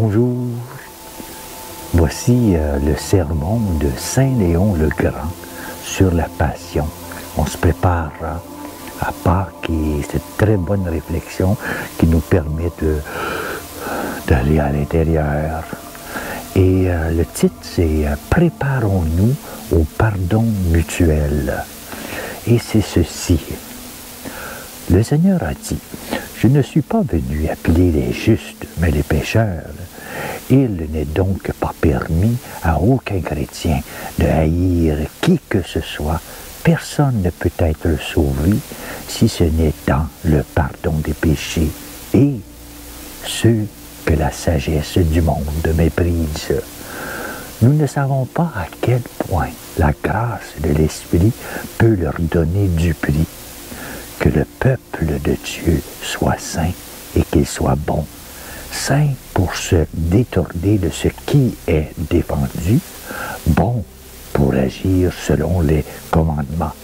Bonjour, voici le sermon de Saint Léon le Grand sur la Passion. On se prépare à Pâques et cette très bonne réflexion qui nous permet d'aller à l'intérieur. Et le titre c'est « Préparons-nous au pardon mutuel ». Et c'est ceci. Le Seigneur a dit, « Je ne suis pas venu appeler les justes, mais les pécheurs. » Il n'est donc pas permis à aucun chrétien de haïr qui que ce soit. Personne ne peut être sauvé si ce n'est dans le pardon des péchés et ceux que la sagesse du monde méprise. Nous ne savons pas à quel point la grâce de l'Esprit peut leur donner du prix. Que le peuple de Dieu soit saint et qu'il soit bon. Saint pour se détourner de ce qui est défendu, bon pour agir selon les commandements.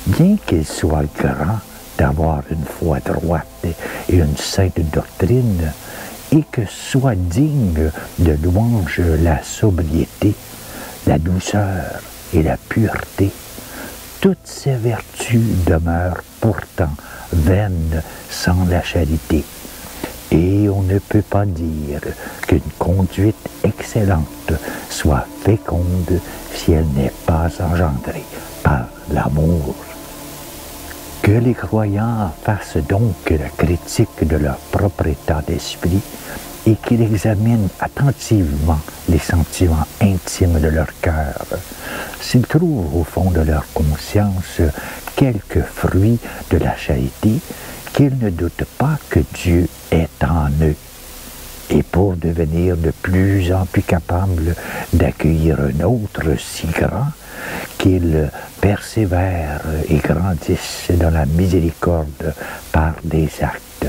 Bien qu'il soit grand d'avoir une foi droite et une sainte doctrine, et que soit digne de louange la sobriété, la douceur et la pureté, toutes ces vertus demeurent pourtant vaines sans la charité. Et on ne peut pas dire qu'une conduite excellente soit féconde si elle n'est pas engendrée par l'amour. Que les croyants fassent donc la critique de leur propre état d'esprit et qu'ils examinent attentivement les sentiments intimes de leur cœur. S'ils trouvent au fond de leur conscience quelques fruits de la charité, qu'ils ne doutent pas que Dieu est en eux. Et pour devenir de plus en plus capables d'accueillir un autre si grand, qu'ils persévèrent et grandissent dans la miséricorde par des actes.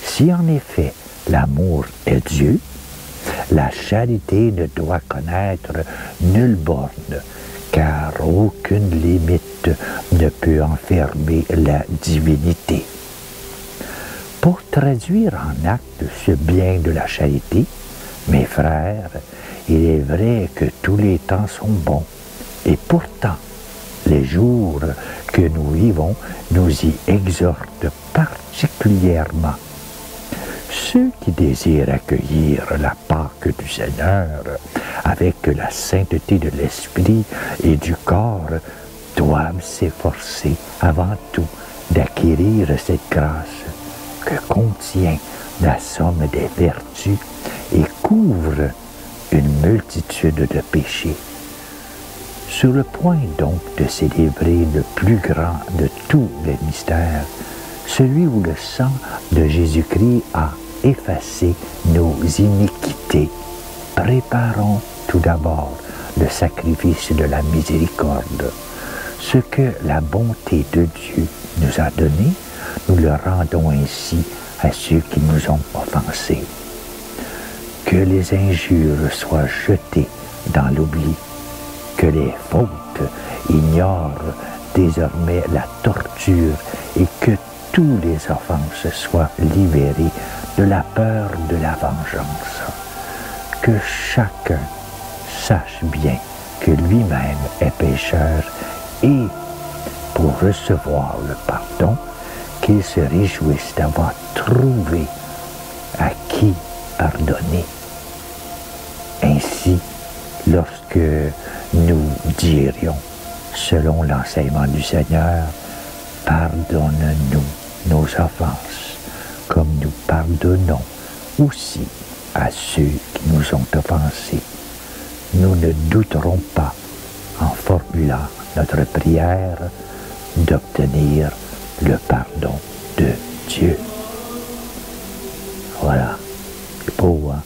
Si en effet l'amour est Dieu, la charité ne doit connaître nulle borne, car aucune limite ne peut enfermer la divinité. Pour traduire en acte ce bien de la charité, mes frères, il est vrai que tous les temps sont bons, et pourtant, les jours que nous vivons nous y exhortent particulièrement. Ceux qui désirent accueillir la Pâque du Seigneur avec la sainteté de l'esprit et du corps doivent s'efforcer avant tout d'acquérir cette grâce que contient la somme des vertus et couvre une multitude de péchés. Sur le point donc de célébrer le plus grand de tous les mystères, celui où le sang de Jésus-Christ a effacé nos iniquités, préparons tout d'abord le sacrifice de la miséricorde. Ce que la bonté de Dieu nous a donné, nous le rendons ainsi à ceux qui nous ont offensés. Que les injures soient jetées dans l'oubli, que les fautes ignorent désormais la torture et que tous les offenses soient libérés de la peur de la vengeance. Que chacun sache bien que lui-même est pécheur et, pour recevoir le pardon, qu'il se réjouisse d'avoir trouvé à qui pardonner. Ainsi, lorsque nous dirions, selon l'enseignement du Seigneur, « Pardonne-nous nos offenses, comme nous pardonnons aussi à ceux qui nous ont offensés. » Nous ne douterons pas, en formulant notre prière, d'obtenir le pardon de Dieu. Voilà, c'est beau, hein?